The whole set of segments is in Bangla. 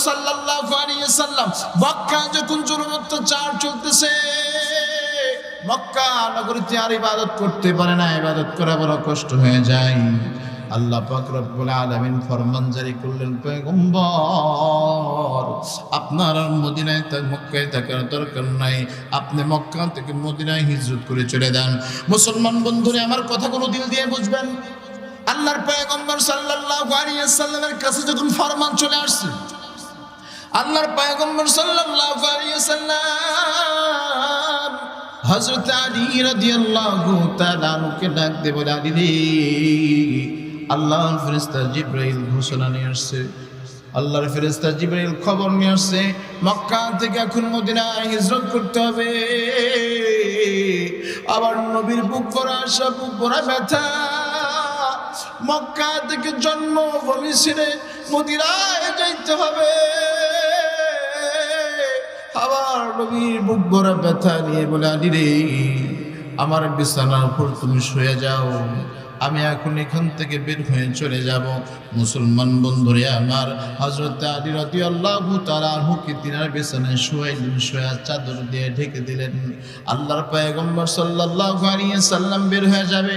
সাল্লাল্লাহু আলাইহি ওয়াসাল্লাম মক্কা যখন জুলুম অত্যাচার চলতেছে, মক্কা নগরীতে আর ইবাদত করতে পারে না, ইবাদত করা বড় কষ্ট হয়ে যায়। আল্লাহ পাক রব্বুল আলামিন ফরমান জারি করলেন, পয়গম্বর আপনার আর মদিনায় মক্কায় থাকার দরকার নাই, আপনি মক্কা থেকে মদিনায় হিজরত করে চলে যান। মুসলমান বন্ধুরা আমার কথাগুলো দিল দিয়ে বুঝবেন। আল্লাহর পয়গম্বর সাল্লাল্লাহু আলাইহি ওয়াসাল্লামের কাছে যখন ফরমান চলে আসছে, আল্লাহর পয়গম্বর সাল্লাল্লাহু আলাইহি ওয়াসাল্লাম হযরত আলী রাদিয়াল্লাহু তাআলা কে ডাক দিয়ে বলে, আলী রে, আল্লাহর ফেরেশতা জিবরাইল ঘোষণা নিয়ে আসছে, আল্লাহর ফেরেশতা জিবরাইল খবর নিয়ে আসছে মক্কা থেকে এখন মদিনায় হিজরত করতে হবে। আবার নবীর বুক ভরা আশা, বুক ভরা ব্যথা, মক্কা থেকে জন্মভূমি ছেড়ে মদিনায় যাইতে হবে। আবার নবীর বুক ভরা ব্যথা নিয়ে বলে, আলী রে, আমার বিছানার উপর তুমি শুয়ে যাও, আমি এখন এখান থেকে বের হয়ে চলে যাব। মুসলমান বন্ধুরে আমার, হযরত আলী রাদিয়াল্লাহু তাআলা আনহুকে তিনার বিছানায় শুয়াইলেন, শুয়া চাদর দিয়ে ঢেকে দিলেন। আল্লাহর পয়গম্বর সাল্লাল্লাহু আলাইহি ওয়াসাল্লাম বের হয়ে যাবে,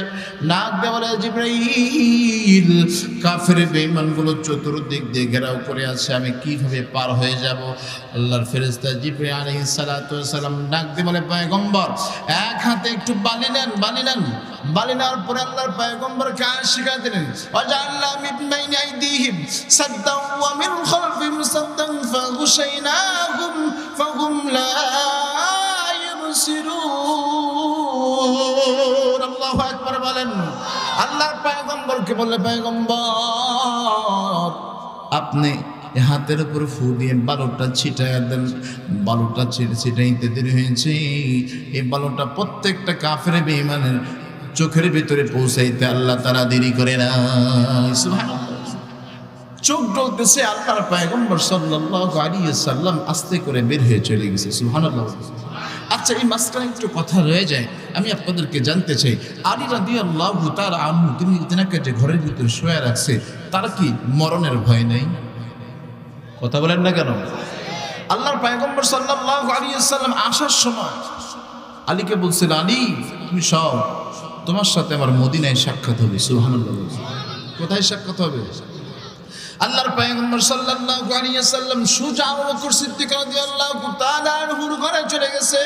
নাক দিয়ে বলে, জিবরাইল, কাফের বেঈমানগুলো চতুর্দিক দিয়ে ঘেরাও করে আছে, আমি কিভাবে পার হয়ে যাব? আল্লাহর ফেরেশতা জিবরাইল আলাইহিস সালাতু ওয়াস সালাম ডাক দিয়ে বলে, পয়গম্বর এক হাতে একটু বালি নেন, বালি নেন। বালি নেওয়ার পরে আল্লাহর পয়গম্বরকে শিখা দিলেন, ওয়াজআলনা মিন বাইনি আইদিহিম সাদ্দান ওয়া মিন খালফিহিম সাদ্দান ফাগুশাইনাহুম ফাহুম লা ইউবসিরুন। আল্লাহু আকবার বলেন। আল্লাহর পয়গম্বরকে বললে, পয়গম্বর আপনি হাতের উপর ফু দিয়ে বালুটা ছিটায় দেন। বালুটা ছিটাইতে দেরি হয়েছে, এই বালুটা প্রত্যেকটা কাফের বেঈমানের চোখের ভিতরে পৌঁছাইতে আল্লাহ তাআলা দেরি করে না। সুবহানাল্লাহ। চোখ জ্বলতেছে, আল্লাহর পয়গম্বর সাল্লাল্লাহু আলাইহি ওয়াসাল্লাম আস্তে করে বের হয়ে চলে গেছে। সুবহানাল্লাহ। আচ্ছা, এই মাঝখানে একটু কথা রয়ে যায়, আমি আপনাদেরকে জানতে চাই, আলী রাদিয়াল্লাহু তাআলা আনহু তিনাকে যে ঘরের ভিতরে শুয়ে রাখছে, তার কি মরণের ভয় নেই? কথা বলেন না কেন? আল্লাহর পয়গম্বর সাল্লাল্লাহু আলাইহি ওয়াসাল্লাম আসার সময় আলীকে বলছিল, আলী তুমি সব, তোমার সাথে আমার মদিনায় সাক্ষাৎ হবে। সুবহানাল্লাহ। কোথায় সাক্ষাৎ হবে? আল্লাহর পয়গম্বর সাল্লাল্লাহু আলাইহি ওয়াসাল্লাম সুজা আবু বকর সিদ্দিক রাদিয়াল্লাহু তাআলা আনহুর ঘরে চলে গেছে।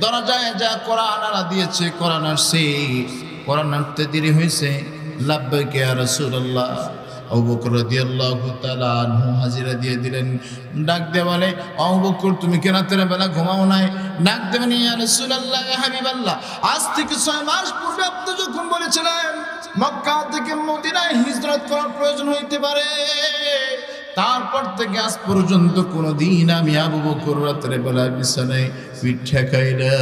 দরজায় যা কোরআন আনা দিয়েছে, কোরআন আসছে, কোরআন আনতে দেরি হয়েছে। লাব্বাইক ইয়া রাসূলুল্লাহ। আবু বকর রাদিয়াল্লাহু তাআলা আনহু হাজিরা দিয়ে দিলেন। ডাক দিয়ে বলে, আবু বকর তুমি কি রাতের বেলা ঘুমাও নাই? ডাক দিয়ে বলে, ইয়া রাসূলুল্লাহ, ইয়া হাবিবাল্লাহ, আজ থেকে 6 মাস পূর্বে আপনি যখন বলেছিলেন মক্কা থেকে মদিনায় হিজরত করার প্রয়োজন হইতে পারে, তারপর থেকে আজ পর্যন্ত কোনোদিন আমি আবু বকর রাতের বেলা বিছানায় পিঠ ঠেকাই না।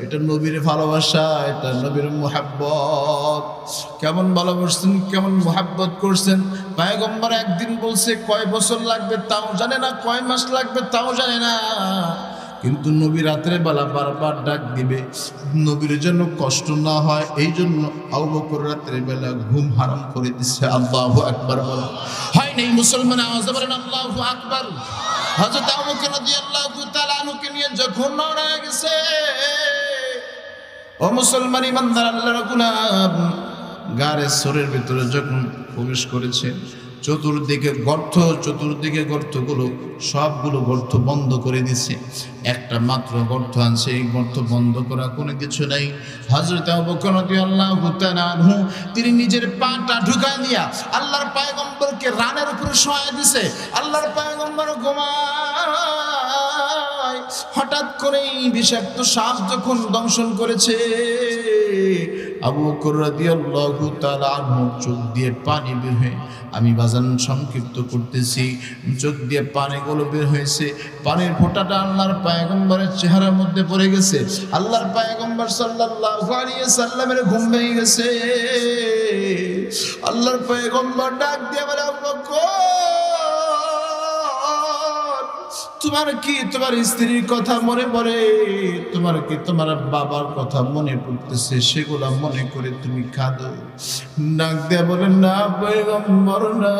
এটা নবীর ভালোবাসা, এটা নবীর মুহাব্বত। কেমন ভালোবাসছেন, কেমন মুহাব্বত করছেন। পয়গম্বর একদিন বলছে, কয় বছর লাগবে তাও জানে না, কয় মাস লাগবে তাও জানে না, কিন্তু নবী রাতের বেলা বারবার ডাক দিবে, নবীর জন্য কষ্ট না হয় এই জন্য আবু বকর রাতের বেলা ঘুম হারাম করে দিচ্ছে। আল্লাহু আকবার বলেন। হয় নাই মুসলমান? আওয়াজ বলেন আল্লাহু আকবার। হযরত আবু বকর রাদিয়াল্লাহু তাআলা আনহুকে নিয়ে যখন রওনা হয়ে গেছে, ও মুসলমান ইমানদার আল্লাহর গোলাম, গারে সরের ভিতরে যখন প্রবেশ করেছে, চতুর্দিকে গর্তগুলো, সবগুলো গর্ত বন্ধ করে দিছে। একটা মাত্র গর্ত আনছে, এই গর্ত বন্ধ করা কোনো কিছু নাই। হযরত আবু বকর রাদিয়াল্লাহু তাআলা আনহু তিনি নিজের পাটা ঢুকায় দিয়া আল্লাহর পয়গম্বরকে রানের উপরে শোয়া দিছে। আল্লাহর পয়গম্বর ঘুমায়, হঠাৎ করেই বিষাক্ত সাপ যখন দংশন করেছে, আবু বকর রাদিয়াল্লাহু তাআলা আনহু চোখ দিয়ে পানি বের হয়ে, আমি বাজান সংক্ষিপ্ত করতেছি, চোখ দিয়ে পানিগুলো বের হয়েছে, পানির ফোঁটাটা আল্লাহর পয়গম্বরের চেহারার মধ্যে পড়ে গেছে। আল্লাহর পয়গম্বর সাল্লাল্লাহু আলাইহি ওয়াসাল্লামের ঘুম ভেঙে গেছে। আল্লাহর পয়গম্বর ডাক দিয়ে বলে, আবু বকর তোমার কি তোমার স্ত্রীর কথা মনে পড়ে? তোমার কি তোমার বাবার কথা মনে পড়তেছে? সেগুলা মনে করে তুমি কাঁদো? ডাক দিয়ে বলেন, না পয়গম্বর না,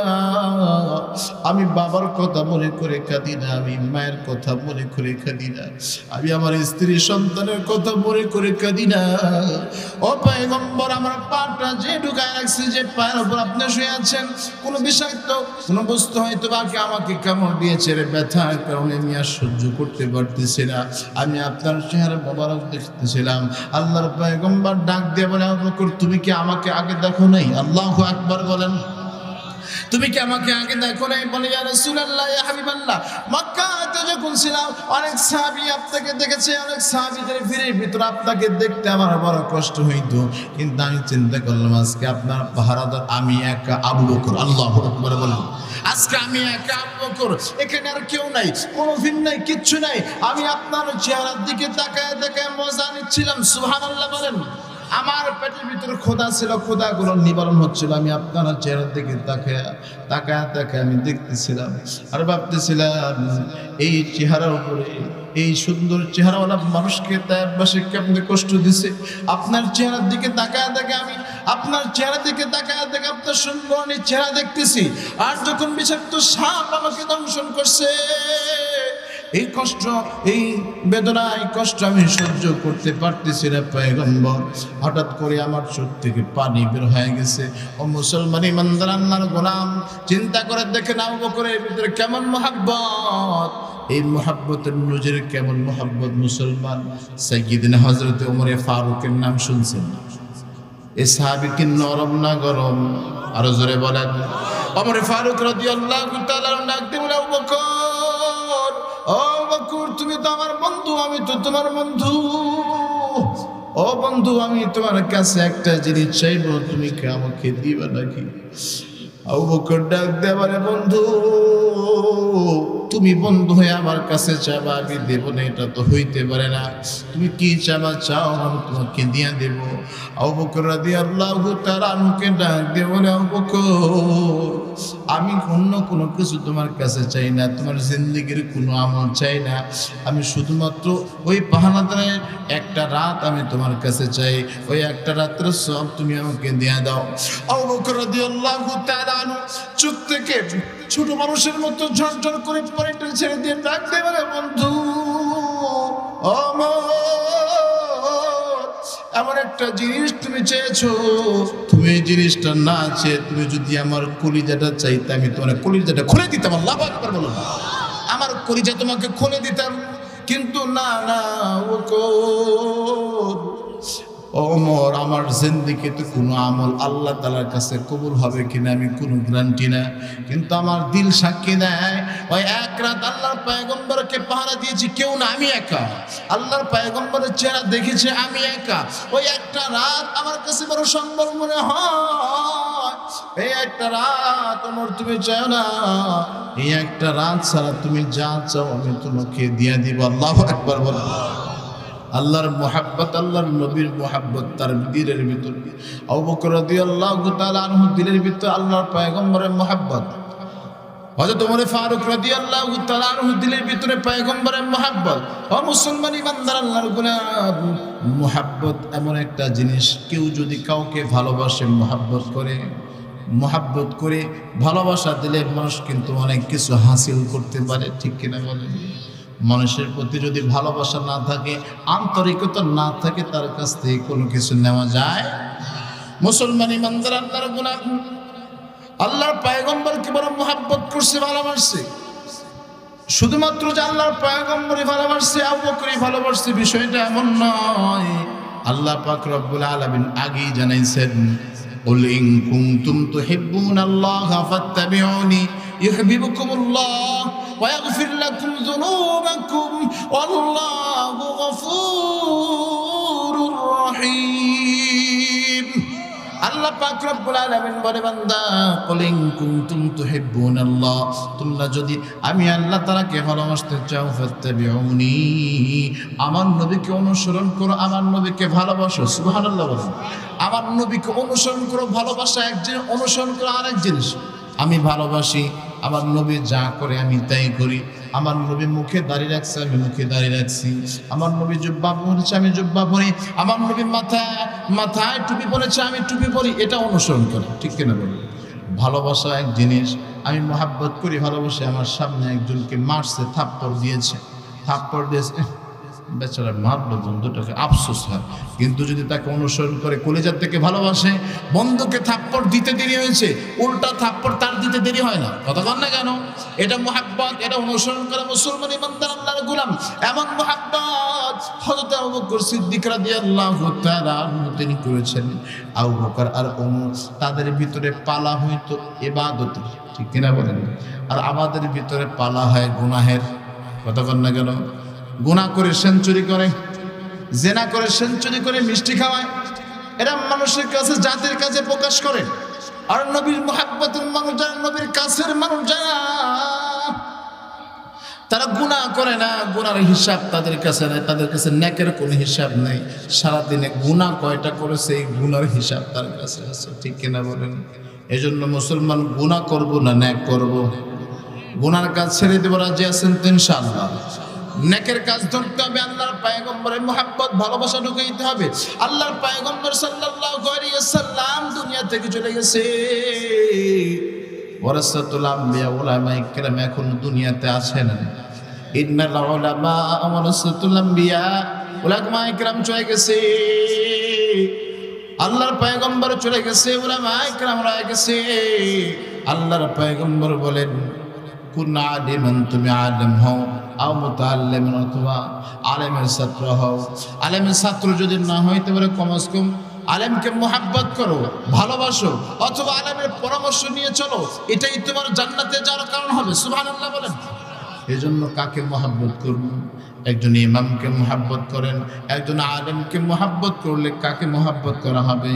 আমি বাবার কথা মনে করে কাঁদি না, আমি মায়ের কথা মনে করে কাঁদি না, আমি আমার স্ত্রী সন্তানের কথা মনে করে কাঁদি না। ও পয়গম্বর, আমার পাটা যে ঢুকায় রাখছে, যে পায়ের উপর আপনি শুয়ে আছেন, কোনো বিষাক্ত কোনো বস্তু হয়তো বাকি আমাকে কামড় দিয়েছে, রে ব্যথার কারণে আমি আর সহ্য করতে পারতেছি না, আমি আপনার চেহারা মোবারক দেখতেছিলাম। আল্লাহর পয়গম্বর ডাক দিয়ে বলে, আবু বকর, তুমি কি আমাকে আগে দেখো নাই? আল্লাহু আকবার বলেন। তুমি কি আমাকে আগে দেখো নাই? বলে, ইয়া রাসূলুল্লাহ, ইয়া হাবিবাল্লাহ, মক্কাতে যখন ছিলাম অনেক সাহাবী আপনাকে দেখেছে, অনেক সাহাবীদের ভিড়ের ভিতরে আপনাকে দেখতে আমার বড় কষ্ট হইতো, কিন্তু আমি চিন্তা করলাম আজকে আপনার পাহারাদার আমি একা আবু বকর। আল্লাহু আকবার বলেন। আজকে আমি একা আবু বকর, এখানে আর কেউ নাই, কোনো ভিড় নাই, কিচ্ছু নাই, আমি আপনার চেহারার দিকে তাকায় তাকায় মজা নিচ্ছিলাম। সুবহানাল্লাহ বলেন। আমার পেটের ভিতরে খোদা ছিল, খোদাগুলো নিবারণ হচ্ছিল, আমি আপনার চেহারার দিকে তাকায় তাকায় আমি দেখতেছিলাম আর ভাবতেছিলাম এই চেহারার উপরে, এই সুন্দর চেহারাওয়ালা মানুষকে তার পাশে কেমন কষ্ট দিছে। আপনার চেহারার দিকে তাকায় আমি আপনার চেহারা দিকে তাকায় আপনার সুন্দর চেহারা দেখতেছি, আর যখন বিষাক্ত সাপ আমাকে দংশন করছে, এই কষ্ট, এই বেদনা, এই কষ্ট আমি সহ্য করতে পারতেছি না পয়গম্বর। হঠাৎ করে আমার চোখ থেকে পানি বের হয়ে গেছে। ও মুসলমান ইমানদার আল্লাহর গোলাম, চিন্তা করে দেখেন আবু বকরের ভিতরে কেমন মহব্বত, এই মহব্বতের নজরে কেমন মহব্বত। মুসলমান সাইয়্যিদিনা হযরত ওমর ফারুকের নাম শুনছেন? এই সাহাবী কি নরম না গরম? আরো জোরে বলেন। ওমর ফারুক রাদিয়াল্লাহু তাআলা ডাক দিয়ে বলে, আবু বকর, ও বকর, তুমি তো আমার বন্ধু, আমি তো তোমার বন্ধু। ও বন্ধু, আমি তোমার কাছে একটা জিনিস চাইবো, তুমি কি আমাকে দিবা নাকি? আবু বকর ডাক দিয়ে বলে, বন্ধু, তুমি বন্ধু হয়ে আমার কাছে চাবা, আমি দেব না, এটা তো হইতে পারে না। তুমি কি চাবা চাও, আমি তোমাকে দিয়ে দেব। আবু বকর রাদিয়াল্লাহু তাআলা আনহুকে ডাক দিয়ে বলে, আবু বকর, আমি অন্য কোনো কিছু তোমার কাছে চাই না, তোমার জিন্দেগির কোনো আমল চাই না, আমি শুধুমাত্র ওই পাহানাদারের একটা রাত আমি তোমার কাছে চাই, ওই একটা রাতের সব তুমি আমাকে দিয়ে দাও। আবু বকর রাদিয়াল্লাহু তাআলা আনহু চোখ থেকে ছোট মানুষের মতো ঝরঝর করে পানিটা ছেড়ে দিয়ে ডাক দিয়ে বলে, বন্ধু এমন একটা জিনিস তুমি চেয়েছো, তুমি এই জিনিসটা না চেয়ে তুমি যদি আমার কলিজাটা চাইতে, আমি তোমার কলিজাটা খুলে দিতাম। আল্লাহু আকবার বলুন। আমার কলিজা তোমাকে খুলে দিতাম, কিন্তু না না ওমর, আমার জিন্দেগিতে কোনো আমল আল্লাহ তাআলার কাছে কবুল হবে কিনা আমি কোনো গ্যারান্টি না, কিন্তু আমার দিল সাক্ষী দেয়, ওই এক রাত আল্লাহর পয়গম্বরকে পাহারা দিয়েছি কেউ না, আমি একা। আল্লাহর পয়গম্বরের চেহারা দেখেছে আমি একা। ওই একটা রাত আমার কাছে বড় সম্বল মনে হয়। এই একটা রাত ওমর তুমি চাও না, এই একটা রাত ছাড়া তুমি যা চাও আমি তোমাকে দিয়ে দিব। আল্লাহু আকবার বলো। আল্লাহর মুহাব্বত, আল্লাহর নবীর মুহাব্বত তার দিলের ভিতর। আবু বকর রাদিয়াল্লাহু তাআলা আনহু দিলের ভিতর আল্লাহর পয়গম্বরের মুহাব্বত। হযরত ওমর ফারুক রাদিয়াল্লাহু তাআলা আনহু দিলের ভিতরে পয়গম্বরের মুহাব্বত। ও মুসলমান ইমানদার আল্লাহর গোলাম, মুহাব্বত এমন একটা জিনিস, কেউ যদি কাউকে ভালোবাসে, মুহাব্বত করে ভালোবাসা দিলে মানুষ কিন্তু অনেক কিছু হাসিল করতে পারে, ঠিক কিনা বলেন? মানুষের প্রতি যদি ভালোবাসা না থাকে, আন্তরিকতা না থাকে, তার কাছ থেকে কোনো কিছু নেওয়া যায়। মুসলমান ইমানদার আল্লাহর গোলাম, আল্লাহর পয়গম্বরকে বড় মুহাব্বত করছে, ভালোবাসছে। শুধুমাত্র যে আল্লাহর পয়গম্বরই ভালোবাসছে, আবু বকরই ভালোবাসছে, বিষয়টা এমন নয়। আল্লাহ পাক রব্বুল আলামিন আগেই জানাইছেন, কুল ইন কুনতুম তুহিব্বুনাল্লাহা ফাত্তাবিউনি ইউহিব্বুকুমুল্লাহ ওয়া ইয়াগফির লাকুম যুনুবাকুম ওয়াল্লাহু গফুরুর রহিম। আল্লাহ পাক রব্বুল আলামিন বলে, বান্দা, কুল ইন কুনতুম তুহিব্বুনাল্লাহ, তোমরা যদি আমি আল্লাহ তাআলাকে ভালোবাসতে চাও, ফাত্তাবিউনি, আমার নবীকে অনুসরণ করো, আমার নবীকে ভালোবাসো। সুবহানাল্লাহ বলেন। আমার নবীকে অনুসরণ করো। ভালোবাসা এক জিনিস, অনুসরণ করা আরেক জিনিস। আমি ভালোবাসি, আমার নবী যা করে আমি তাই করি। আমার নবী মুখে দাড়ি রাখছে, আমি মুখে দাড়ি রাখছি। আমার নবী জুব্বা পরেছে, আমি জুব্বা পরি। আমার নবী মাথায় টুপি পরেছে, আমি টুপি পরি। এটা অনুসরণ করে, ঠিক কিনা বলি? ভালোবাসা এক জিনিস, আমি মোহাব্বত করি ভালোবাসি, আমার সামনে একজনকে মারছে, থাপ্পড় দিয়েছে, বেচারা মারলো বন্ধুটাকে, আফসোস হয়। কিন্তু যদি তাকে অনুসরণ করে কলিজার থেকে ভালোবাসে, বন্ধুকে থাপ্পড় দিতে দেরি হয়েছে, উল্টা থাপ্পড় তার দিতে দেরি হয় না। কথা বল না কেন? এটা মুহাব্বত, এটা অনুসরণ করা মুসলমান ইমানদার আল্লাহর গোলাম। এমন মুহাব্বত হযরত আবু বকর সিদ্দিক রাদিয়াল্লাহু তাআলা আনহু তিনি করেছেন। আবু বকর আর ওমর তাদের ভিতরে পালা হইতো ইবাদতের, ঠিক কিনা বলেন? আর আমাদের ভিতরে পালা হয় গুনাহের। কথা বল না কেন? গুনাহ করে সেঞ্চুরি করে, জেনা করে সেঞ্চুরি করে, মিষ্টি খাওয়ায়, এরা মানুষের কাছে, জাতির কাছে প্রকাশ করে। আর নবীর মুহাব্বতের মানুষ যারা, নবীর কাছের মানুষ যারা, তারা গুনাহ করে না, গুনার হিসাব তাদের কাছে নেই, তাদের কাছে নেকের কোনো হিসাব নেই। সারাদিনে গুনাহ কয়টা করেছে এই গুনার হিসাব তার কাছে আছে, ঠিক কিনা বলেন? এজন্য মুসলমান গুনাহ করব না নেক করব? গুনার কাজ ছেড়ে দেব, রাজি আছেন তো ইনশাআল্লাহ? নেকের কাজ ধরতে হবে, আল্লাহর পয়গম্বরের মুহাব্বত ভালোবাসা ঢুকাইতে হবে। আল্লাহর পয়গম্বর সাল্লাল্লাহু আলাইহি ওয়াসাল্লাম দুনিয়া থেকে চলে গেছে, ওয়ারাসাতুল আম্বিয়া উলামায়ে কেরাম এখন দুনিয়াতে আছেন। ইন্নাল উলামা ওয়ারাসাতুল আম্বিয়া, উলামায়ে কেরাম চলে গেছে, আল্লাহর পয়গম্বর চলে গেছে, উলামায়ে কেরাম রয়ে গেছে। আল্লাহর পয়গম্বর বলেন, কুন আলিমান, তুমি আলেম হও, আও মুতাআল্লিমান, অথবা আলেমের ছাত্র হও। আলেমের ছাত্র যদি না হইতে পারে, কমস কম আলেমকে মুহাব্বত করো, ভালোবাসো, অথবা আলেমের পরামর্শ নিয়ে চলো, এটাই তোমার জান্নাতে যাওয়ার কারণ হবে। সুবহানাল্লাহ বলেন। এজন্য কাকে মুহাব্বত করব? একজন ইমামকে মুহাব্বত করেন, একজন আলেমকে মুহাব্বত করলে কাকে মুহাব্বত করা হবে?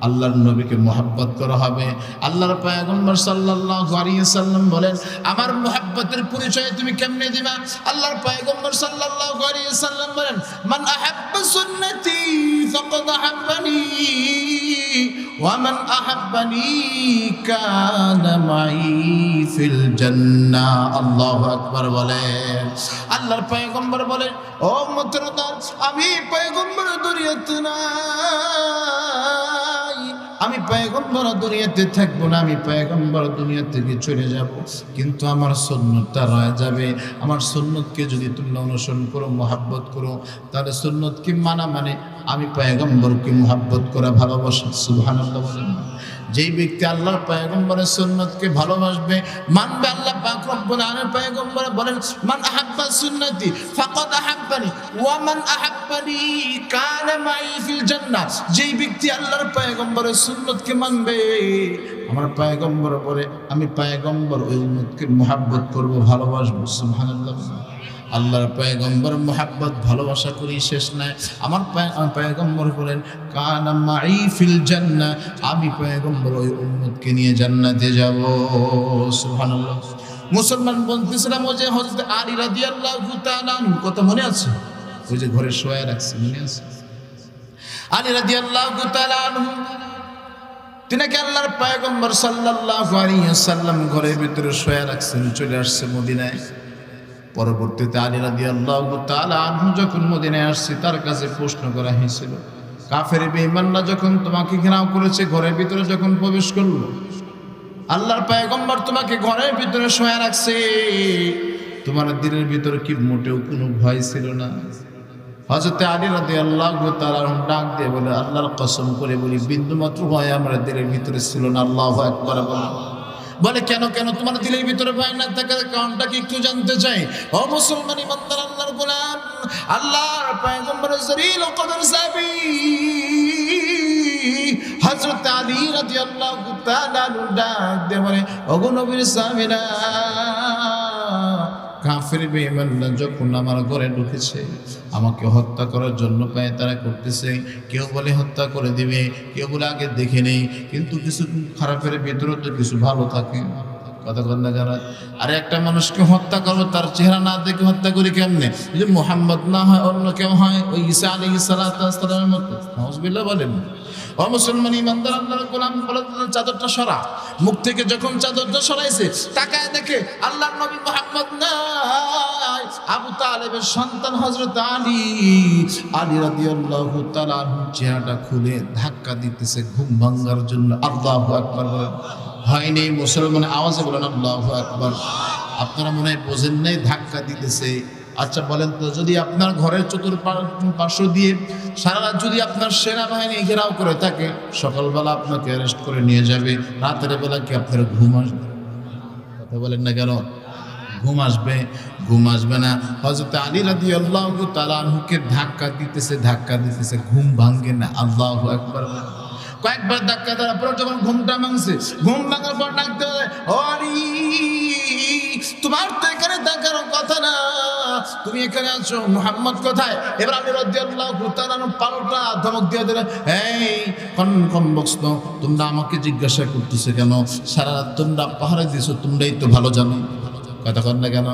আল্লাহর নবীকে মুহাব্বত করা হবে। আল্লাহর পয়গম্বর সাল্লাল্লাহু আলাইহি সাল্লাম বলেন, আমার মুহাব্বতের পরিচয় তুমি কেমনে দিবা? আল্লাহর পয়গম্বর সাল্লাল্লাহু আলাইহি সাল্লাম বলেন, মান আহাব্বা সুন্নতি ফাকাদ আহাব্বানি ওয়া মান আহাব্বানি কানা মাই ফিল জান্নাহ। আল্লাহু আকবার বলেন। আল্লাহর পয়গম্বর বলেন, ও মুতরদার, আমি পয়গম্বর দুনিয়াতে না, আমি পয়গম্বর দুনিয়াতে থাকবো না, আমি পয়গম্বর দুনিয়া থেকে চলে যাব, কিন্তু আমার সুন্নতটা রয়ে যাবে। আমার সুন্নতকে যদি তোমরা অনুসরণ করো, মুহাব্বত করো, তাহলে সুন্নতকে মানা মানে আমি পয়গম্বরকে মুহাব্বত করা, ভালোবাসা। সুবহানাল্লাহ বলেন। যেই ব্যক্তি আল্লাহর পয়গম্বরের সুন্নতকে ভালোবাসবে, মানবে, আল্লাহ পাক রব্বুল আলামিন পয়গম্বর বলেন, মান আহাব্বা সুন্নতি ফাকাদ আহাব্বানি ওয়া মান আহাব্বানি কানা মাই ফিল জান্নাহ। যেই ব্যক্তি আল্লাহর পয়গম্বরের সুন্নতকে মানবে, আমার পয়গম্বর বলে, আমি পয়গম্বর ওই উম্মতকে মুহাব্বত করব, ভালোবাসবো। সুবহানাল্লাহ। আল্লাহর পয়গম্বর মুহাব্বত ভালোবাসা করি শেষ নাই। আমার পয়গম্বর বলেন, কানা মাই ফিল জান্নাহ, আমি পয়গম্বর ওই উম্মতকে নিয়ে জান্নাতে যাব। সুবহানাল্লাহ। মুসলমান বলতেছিলাম, ওই যে হযরত আলী রাদিয়াল্লাহু তাআলা আনহু, কথা মনে আছে? ওই যে ঘরে শোয়া রাখছে, মনে আছে? আলী রাদিয়াল্লাহু তাআলা আনহু, তিনাকে আল্লাহর পয়গম্বর সাল্লাল্লাহু আলাইহি ওয়াসাল্লাম ঘরের ভিতরে শোয়া রাখছেন, চলে আসছে মদিনায়। পরবর্তীতে আলী রাদিয়াল্লাহু তাআলা আনহু যখন মদিনায় আসছে, তার কাছে প্রশ্ন করা হয়েছিল, কাফের বেঈমানরা যখন তোমাকে ঘেরাও করেছে, ঘরের ভিতরে যখন প্রবেশ করলো, আল্লাহর পয়গম্বর তোমাকে ঘরের ভিতরে শোয়া রাখছে, তোমার দিলের ভিতরে কি মোটেও কোনো ভয় ছিল না? হযরত আলী রাদিয়াল্লাহু তাআলা আনহু ডাক দিয়ে বলে, আল্লাহর কসম করে বলি, বিন্দুমাত্র ভয় আমার দিলের ভিতরে ছিল না। আল্লাহু আকবার বলে, কেন কেন তোমার দিলের ভিতরে ভয় না থাকার কারণটা কি একটু জানতে চাই? ও মুসলমান ইমানদার আল্লাহর গোলাম, আল্লাহর পয়গম্বর জলিল কদর সাহাবী হযরত আলী রাদিয়াল্লাহু তাআলা ডাক দিয়ে বলে, ওগো নবীর সাহাবীরা, কাফের বেঈমানরা যখন আমার ঘরে ঢুকেছে, আমাকে হত্যা করার জন্য পায়তারা করতেছে। কেউ বলে হত্যা করে দিবে, কেউ বলে আগে দেখে নেই, কিন্তু কিছু খারাপের ভিতরে তো কিছু ভালো থাকে। কথা বল না যারা? আরে একটা মানুষকে হত্যা করবো, তার চেহারা না দেখে হত্যা করি কেমনে? যদি মুহাম্মদ না হয়, অন্য কেউ হয়, ওই ঈসা আলাইহিস সালাতু ওয়াস সালামের মতো, নাউযুবিল্লাহ বলেন। ও মুসলমান ইমানদার আল্লাহর গোলাম, বলে চাদরটা সরা। মুখ থেকে যখন চাদরটা সরাইছে, তাকায় দেখে আল্লাহর নবী মুহাম্মদ নাই, আবু তালেবের সন্তান হযরত আলী রাদিয়াল্লাহু তাআলা চেহারাটা খুলে ধাক্কা দিতেছে ঘুম ভাঙার জন্য। আল্লাহু আকবার বলেন। হয়নি মুসলমান আওয়াজে বলেন আল্লাহু আকবার। আপনারা মনে হয় বোঝেন নাই ধাক্কা দিতেছে। আচ্ছা বলেন তো, যদি আপনার ঘরের চতুর্পার্শ্ব দিয়ে সারা রাত যদি আপনার সেনাবাহিনী ঘেরাও করে থাকে, সকালবেলা আপনাকে অ্যারেস্ট করে নিয়ে যাবে, রাতের বেলা কি আপনার ঘুম আসবে? কথা বলেন না কেন? ঘুম আসবে? ঘুম আসবে না। হযরত আলী রাদিয়াল্লাহু তাআলা আনহুকে ধাক্কা দিতেছে, ঘুম ভাঙে না। আল্লাহু আকবার। কয়েকবার ধাক্কা দেওয়ার পর যখন ঘুমটা ভাঙছে, ঘুম ভাঙার পর ডাকতে হবে, ও আলী, তোমার তো এখানে থাকার কথা না, তুমি এখানে আছো, মুহাম্মদ কোথায়? এবার আলী রাদিয়াল্লাহু তাআলা পাল্টা ধমক দিয়ে দিলেন, এই কোন বক্স, তোমরা আমাকে জিজ্ঞাসা করতেছো কেন? সারা রাত তোমরা পাহারা দিয়েছো, তোমরাই তো ভালো জানো। কথা কন না কেন?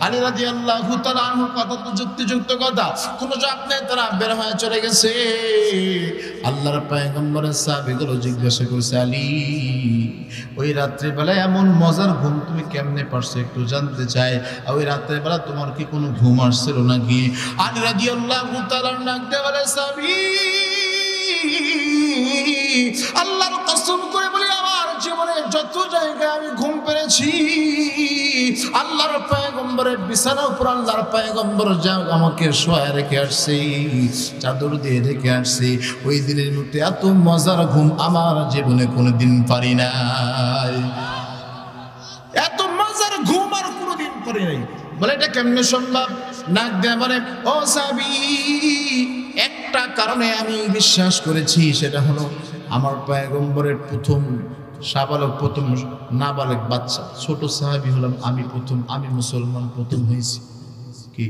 আলী রাদিয়াল্লাহু তাআলা আনহুর কথা তো যুক্তিযুক্ত কথা, কোনো জবাব নেই, তারা বের হয়ে চলে গেছে। আল্লাহর পয়গম্বরের সাহাবীগুলো জিজ্ঞাসা করছে, আলী, ওই রাত্রিবেলায় এমন মজার ঘুম তুমি কেমনে পারছো, একটু জানতে চাই। ওই রাত্রিবেলা তোমার কি কোনো ঘুম আসছিল নাকি? আলী রাদিয়াল্লাহু তাআলা ডাকতে বলে, সাহাবী, আল্লাহর কসম করে বলি, আমার জীবনে যত জায়গায় আমি ঘুম পেরেছি, আল্লাহর পয়গম্বরের বিছানার উপর আল্লাহর পয়গম্বর যা আমাকে শোয়া রেখে আসছে, চাদর দিয়ে রেখে আসছে, ওই দিনের মধ্যে এত মজার ঘুম আমার জীবনে কোনোদিন পারি নাই। এত মজার ঘুম আর কোনোদিন পারি নাই। বলে এটা কেমনে সম্ভব? নাক দিয়ে বলে, ও সাহাবী, একটা কারণে আমি বিশ্বাস করেছি, সেটা হলো আমার পয়গম্বরের প্রথম সাবালক, প্রথম নাবালক বাচ্চা, ছোট সাহাবী হলাম আমি, প্রথম আমি মুসলমান প্রথম হয়েছি। কি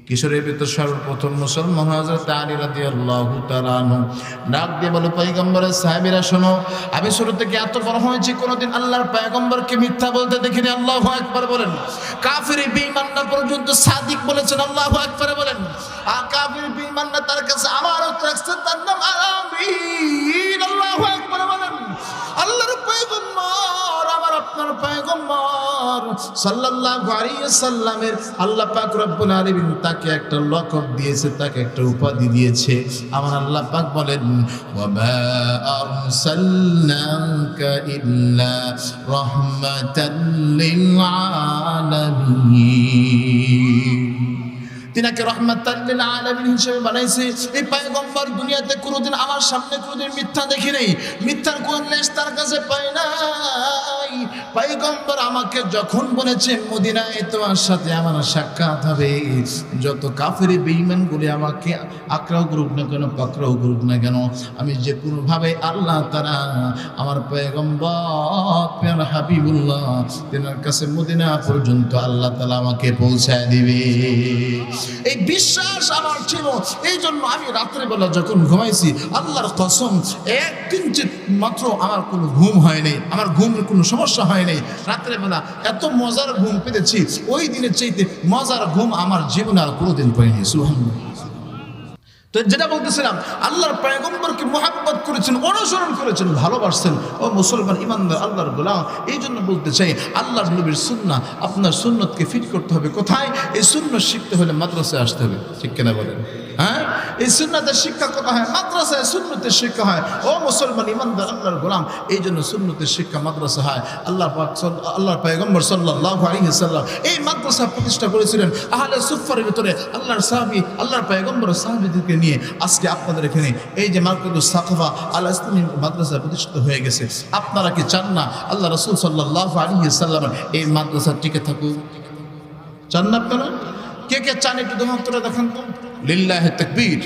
কিশোরের ভিতর সর্বপ্রথম মুসলমান হযরত আলী রাদিয়াল্লাহু তাআলা আনহু। ডাক দিয়ে বলে, পয়গম্বরের সাহাবীরা শোনো, আমি ছোট থেকে এত বড় হয়েছি, কোনোদিন আল্লাহর পয়গম্বরকে মিথ্যা বলতে দেখিনি। আল্লাহু আকবার বলেন। কাফির বেঈমানরা পর্যন্ত সাদিক বলেছেন। আল্লাহু আকবার বলেন। আর কাফির বেঈমানরা তার কাছে আমানত রাখছে, তার নাম আমিন। আল্লাহু আকবার বলেন। আল্লাহর পয়গম্বর, আমার আপনার পয়গম্বর সাল্লাল্লাহু আলাইহি ওয়াসাল্লামের আল্লাহ পাক রব্বুল আলামিন তাকে একটা লকব দিয়েছে, তাকে একটা উপাধি দিয়েছে। আমার আল্লাহ পাক বলেন, ওয়া মা আরসালনাকা ইল্লা রাহমাতাল লিল আলামিন। তিনাকে রহমাতাল লিল আলামিন হিসেবে বানাইছে। এই পয়গম্বর দুনিয়াতে কোনোদিন আমার সামনে কোনোদিন মিথ্যা দেখি নাই, মিথ্যার কোন লেশ তার কাছে পাই নাই। পয়গম্বর আমাকে যখন বলেছে, মদিনায় তোমার সাথে আমার সাক্ষাৎ হবে, যত কাফের বেঈমানগুলি আমাকে আক্রমণ করুক না কেন, পাকড়াও করুক না কেন, আমি যে কোনোভাবে আল্লাহ তাআলা আমার পয়গম্বর প্রিয় হাবিবুল্লাহ তিনার কাছে মদিনা পর্যন্ত আল্লাহ তাআলা আমাকে পৌঁছায় দিবে। এই বিশ্বাস আমার ছিল। এই জন্য আমি রাত্রে বেলা যখন ঘুমাইছি, আল্লাহর কসম, এক কিঞ্চিত মাত্র আমার কোনো ঘুম হয় নাই, আমার ঘুমের কোনো সমস্যা হয় নাই। রাত্রে বেলা এত মজার ঘুম পেয়েছি, ওই দিনের চাইতে মজার ঘুম আমার জীবনে আর কোনোদিন পাইনি। সুবহানাল্লাহ। তো যেটা বলতেছিলাম, আল্লাহর পয়গম্বরকে মুহাব্বত করেছেন, অনুসরণ করেছেন, ভালোবাসছেন। ও মুসলমান ইমানদার আল্লাহর গোলাম, এই জন্য বলতে চাই, আল্লাহর নবীর সুন্নাহ, আপনার সুন্নতকে ফিট করতে হবে কোথায়? এই সুন্নাত শিখতে হলে মাদ্রাসায় আসতে হবে। ঠিক কিনা বলেন? হ্যাঁ, এই সুন্নাতের শিক্ষা কোথায় হয়? মাদ্রাসায় সুন্নতের শিক্ষা হয়। ও মুসলমান ইমানদার আল্লাহর গোলাম, এই জন্য সুন্নতের শিক্ষা মাদ্রাসা হয়। আল্লাহর পয়গম্বর সাল্লাল্লাহু আলাইহি ওয়াসাল্লাম এই মাদ্রাসা প্রতিষ্ঠা করেছিলেন আহলে সুফফার ভিতরে। আল্লাহর সাহাবী, আল্লাহর পয়গম্বর সাহাবীদেরকে নিয়ে আজকে আপনাদের এখানে এই যে মার্কাজুস সাকাফা আল ইসলামী মাদ্রাসা প্রতিষ্ঠিত হয়ে গেছে। আপনারা কি চান না আল্লাহ রাসূল সাল্লাল্লাহু আলাইহি ওয়াসাল্লাম এই মাদ্রাসা টিকে থাকুক? চান না আপনারা? কে কে চান একটু দোয়া করে দেখান তো। লিল্লাহি তাকবীর।